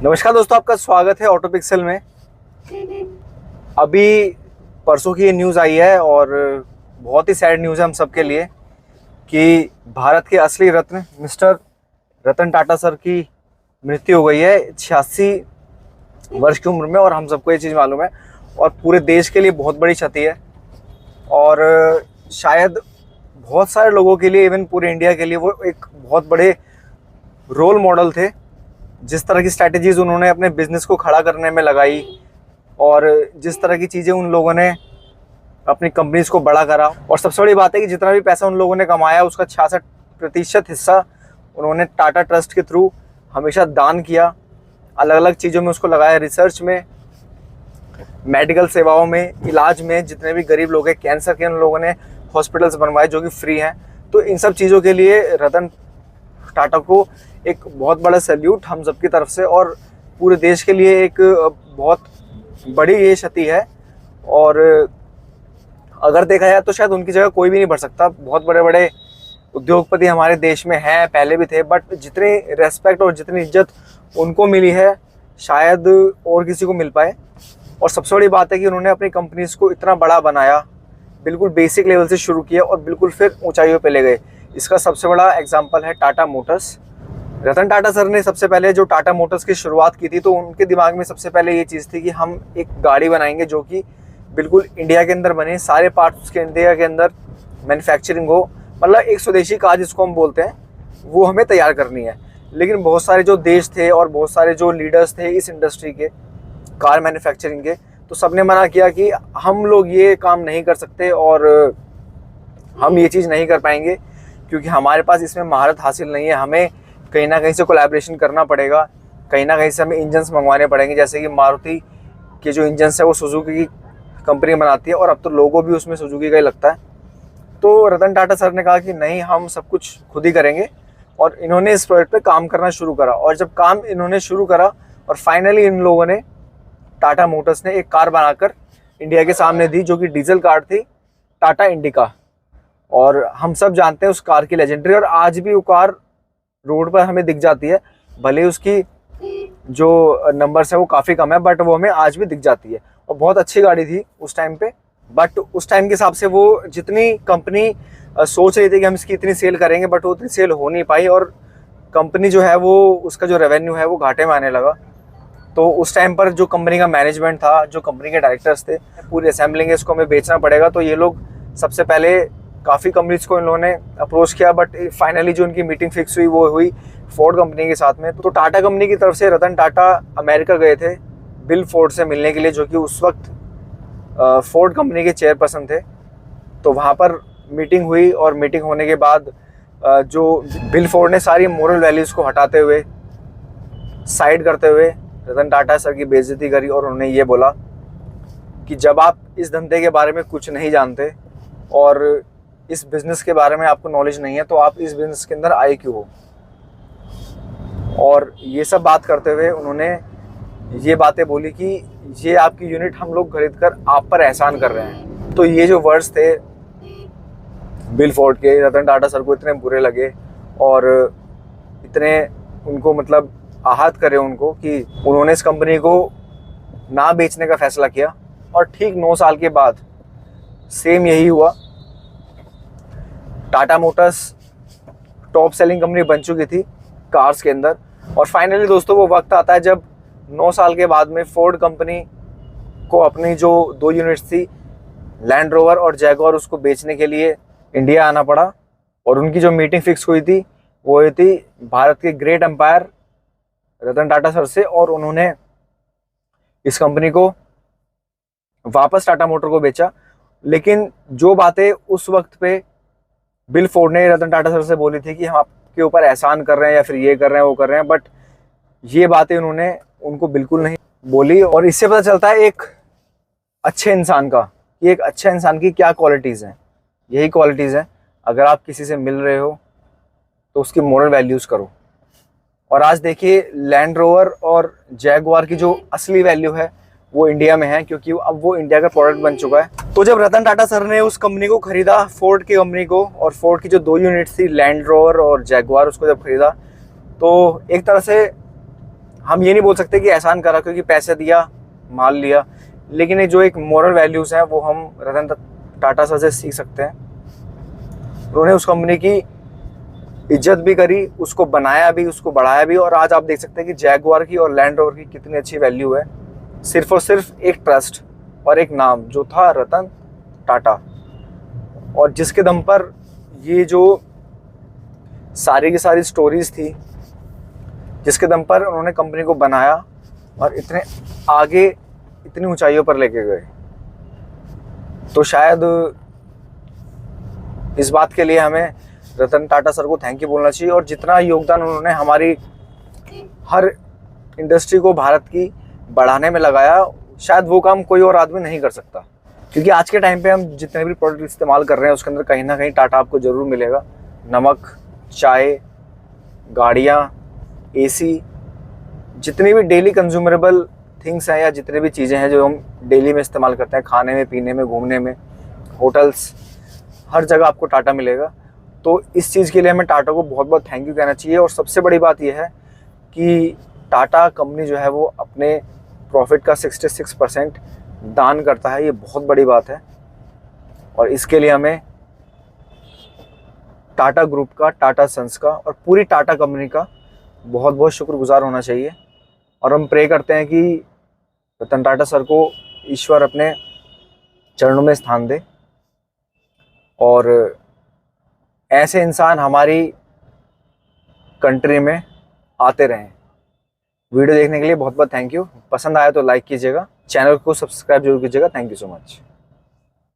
नमस्कार दोस्तों, आपका स्वागत है ऑटो पिक्सल में। अभी परसों की ये न्यूज़ आई है और बहुत ही सैड न्यूज़ है हम सबके लिए कि भारत के असली रत्न मिस्टर रतन टाटा सर की मृत्यु हो गई है 86 वर्ष की उम्र में। और हम सबको ये चीज़ मालूम है और पूरे देश के लिए बहुत बड़ी क्षति है और शायद बहुत सारे लोगों के लिए, इवन पूरे इंडिया के लिए, वो एक बहुत बड़े रोल मॉडल थे। जिस तरह की स्ट्रैटेजीज़ उन्होंने अपने बिजनेस को खड़ा करने में लगाई और जिस तरह की चीज़ें उन लोगों ने अपनी कंपनीज को बड़ा करा, और सबसे बड़ी बात है कि जितना भी पैसा उन लोगों ने कमाया उसका 66% हिस्सा उन्होंने टाटा ट्रस्ट के थ्रू हमेशा दान किया। अलग अलग चीज़ों में उसको लगाया, रिसर्च में, मेडिकल सेवाओं में, इलाज में। जितने भी गरीब लोग हैं, कैंसर के उन लोगों ने हॉस्पिटल्स बनवाए जो कि फ्री हैं। तो इन सब चीज़ों के लिए रतन टाटा को एक बहुत बड़ा सैल्यूट हम सबकी तरफ से, और पूरे देश के लिए एक बहुत बड़ी ये क्षति है। और अगर देखा जाए तो शायद उनकी जगह कोई भी नहीं भर सकता। बहुत बड़े बड़े उद्योगपति हमारे देश में हैं, पहले भी थे, बट जितनी रेस्पेक्ट और जितनी इज्जत उनको मिली है शायद और किसी को मिल पाए। और सबसे बड़ी बात है कि उन्होंने अपनी कंपनीज को इतना बड़ा बनाया, बिल्कुल बेसिक लेवल से शुरू किया और बिल्कुल फिर ऊंचाइयों पे ले गए। इसका सबसे बड़ा एग्जांपल है टाटा मोटर्स। रतन टाटा सर ने सबसे पहले जो टाटा मोटर्स की शुरुआत की थी, तो उनके दिमाग में सबसे पहले ये चीज़ थी कि हम एक गाड़ी बनाएंगे जो कि बिल्कुल इंडिया के अंदर बने, सारे पार्ट्स के इंडिया के अंदर मैन्युफैक्चरिंग हो, मतलब एक स्वदेशी कार जिसको हम बोलते हैं, वो हमें तैयार करनी है। लेकिन बहुत सारे जो देश थे और बहुत सारे जो लीडर्स थे इस इंडस्ट्री के, कार मैन्युफैक्चरिंग के, तो सबने मना किया कि हम लोग ये काम नहीं कर सकते और हम ये चीज़ नहीं कर पाएंगे क्योंकि हमारे पास इसमें महारत हासिल नहीं है। हमें कहीं ना कहीं से कोलैबोरेशन करना पड़ेगा, कहीं ना कहीं से हमें इंजन्स मंगवाने पड़ेंगे। जैसे कि मारुति के जो इंजन्स है वो सुजुकी की कंपनी बनाती है और अब तो लोगो भी उसमें सुजुकी का ही लगता है। तो रतन टाटा सर ने कहा कि नहीं, हम सब कुछ खुद ही करेंगे, और इन्होंने इस प्रोजेक्ट पे काम करना शुरू करा। और जब काम इन्होंने शुरू करा और फाइनली इन लोगों ने, टाटा मोटर्स ने, एक कार बनाकर इंडिया के सामने दी जो कि डीजल कार थी, टाटा इंडिका। और हम सब जानते हैं उस कार की लेजेंडरी, और आज भी वो कार रोड पर हमें दिख जाती है। भले उसकी जो नंबर्स है वो काफ़ी कम है, बट वो हमें आज भी दिख जाती है। और बहुत अच्छी गाड़ी थी उस टाइम पे, बट उस टाइम के हिसाब से वो जितनी कंपनी सोच रही थी कि हम इसकी इतनी सेल करेंगे, बट वो उतनी सेल हो नहीं पाई और कंपनी जो है वो, उसका जो रेवेन्यू है वो घाटे में आने लगा। तो उस टाइम पर जो कंपनी का मैनेजमेंट था, जो कंपनी के डायरेक्टर्स थे, पूरी असेंबलिंग है, इसको हमें बेचना पड़ेगा। तो ये लोग सबसे पहले काफ़ी कंपनीज को इन लोगों ने अप्रोच किया, बट फाइनली जो उनकी मीटिंग फिक्स हुई वो हुई फोर्ड कंपनी के साथ में। तो टाटा कंपनी की तरफ से रतन टाटा अमेरिका गए थे बिल फोर्ड से मिलने के लिए, जो कि उस वक्त फोर्ड कंपनी के चेयरपर्सन थे। तो वहाँ पर मीटिंग हुई और मीटिंग होने के बाद जो बिल फोर्ड ने सारी मोरल वैल्यूज़ को हटाते हुए, साइड करते हुए रतन टाटा सर की बेइज्जती करी और उन्होंने ये बोला कि जब आप इस धंधे के बारे में कुछ नहीं जानते और इस बिज़नेस के बारे में आपको नॉलेज नहीं है, तो आप इस बिज़नेस के अंदर आए क्यों हो। और ये सब बात करते हुए उन्होंने ये बातें बोली कि ये आपकी यूनिट हम लोग खरीद कर आप पर एहसान कर रहे हैं। तो ये जो वर्ड्स थे बिल फोर्ड के, रतन टाटा सर को इतने बुरे लगे और इतने उनको मतलब आहत करे उनको कि उन्होंने इस कंपनी को ना बेचने का फैसला किया। और ठीक 9 साल के बाद सेम यही हुआ। Tata Motors top selling company बन चुकी थी कार्स के अंदर। और फाइनली दोस्तों वो वक्त आता है जब 9 साल के बाद में फोर्ड कंपनी को अपनी जो 2 यूनिट्स थी, लैंड रोवर और जैगुआर, उसको बेचने के लिए इंडिया आना पड़ा। और उनकी जो मीटिंग फिक्स हुई थी वो हुई थी भारत के great empire Ratan Tata sir से, और उन्होंने इस कंपनी को वापस टाटा मोटर को बेचा। लेकिन जो बातें उस वक्त पे बिल फोर्ड ने रतन टाटा सर से बोली थी कि हम आपके ऊपर एहसान कर रहे हैं या फिर ये कर रहे हैं वो कर रहे हैं, बट ये बातें उन्होंने उनको बिल्कुल नहीं बोली। और इससे पता चलता है एक अच्छे इंसान का, कि एक अच्छे इंसान की क्या क्वालिटीज़ हैं। यही क्वालिटीज़ हैं, अगर आप किसी से मिल रहे हो तो उसकी मोरल वैल्यूज़ करो। और आज देखिए लैंड रोवर और जैगुआर की जो असली वैल्यू है वो इंडिया में है, क्योंकि अब वो इंडिया का प्रोडक्ट बन चुका है। तो जब रतन टाटा सर ने उस कंपनी को खरीदा, फोर्ड की कंपनी को, और फोर्ड की जो 2 यूनिट्स थी, लैंड रोवर और जैगुआर, उसको जब खरीदा, तो एक तरह से हम ये नहीं बोल सकते कि एहसान करा क्योंकि पैसे दिया, माल लिया, लेकिन ये जो एक मोरल वैल्यूज़ हैं वो हम रतन टाटा सर से सीख सकते हैं। उन्होंने उस कंपनी की इज्जत भी करी, उसको बनाया भी, उसको बढ़ाया भी, और आज आप देख सकते हैं कि जैगुआर की और लैंड रोवर की कितनी अच्छी वैल्यू है, सिर्फ और सिर्फ एक ट्रस्ट और एक नाम जो था रतन टाटा, और जिसके दम पर ये जो सारी की सारी स्टोरीज थी, जिसके दम पर उन्होंने कंपनी को बनाया और इतने आगे, इतनी ऊंचाइयों पर लेके गए। तो शायद इस बात के लिए हमें रतन टाटा सर को थैंक यू बोलना चाहिए, और जितना योगदान उन्होंने हमारी हर इंडस्ट्री को भारत की बढ़ाने में लगाया, शायद वो काम कोई और आदमी नहीं कर सकता। क्योंकि आज के टाइम पे हम जितने भी प्रोडक्ट इस्तेमाल कर रहे हैं उसके अंदर कहीं ना कहीं टाटा आपको ज़रूर मिलेगा। नमक, चाय, गाड़ियाँ, एसी, जितनी भी डेली कंज्यूमरेबल थिंग्स हैं या जितनी भी चीज़ें हैं जो हम डेली में इस्तेमाल करते हैं, खाने में, पीने में, घूमने में, होटल्स, हर जगह आपको टाटा मिलेगा। तो इस चीज़ के लिए हमें टाटा को बहुत बहुत थैंक यू कहना चाहिए। और सबसे बड़ी बात यह है कि टाटा कंपनी जो है वो अपने प्रॉफिट का 66% दान करता है। ये बहुत बड़ी बात है, और इसके लिए हमें टाटा ग्रुप का, टाटा सन्स का और पूरी टाटा कंपनी का बहुत बहुत शुक्रगुजार होना चाहिए। और हम प्रे करते हैं कि रतन टाटा सर को ईश्वर अपने चरणों में स्थान दे, और ऐसे इंसान हमारी कंट्री में आते रहें। वीडियो देखने के लिए बहुत बहुत थैंक यू। पसंद आया तो लाइक कीजिएगा, चैनल को सब्सक्राइब जरूर कीजिएगा। Thank you so much.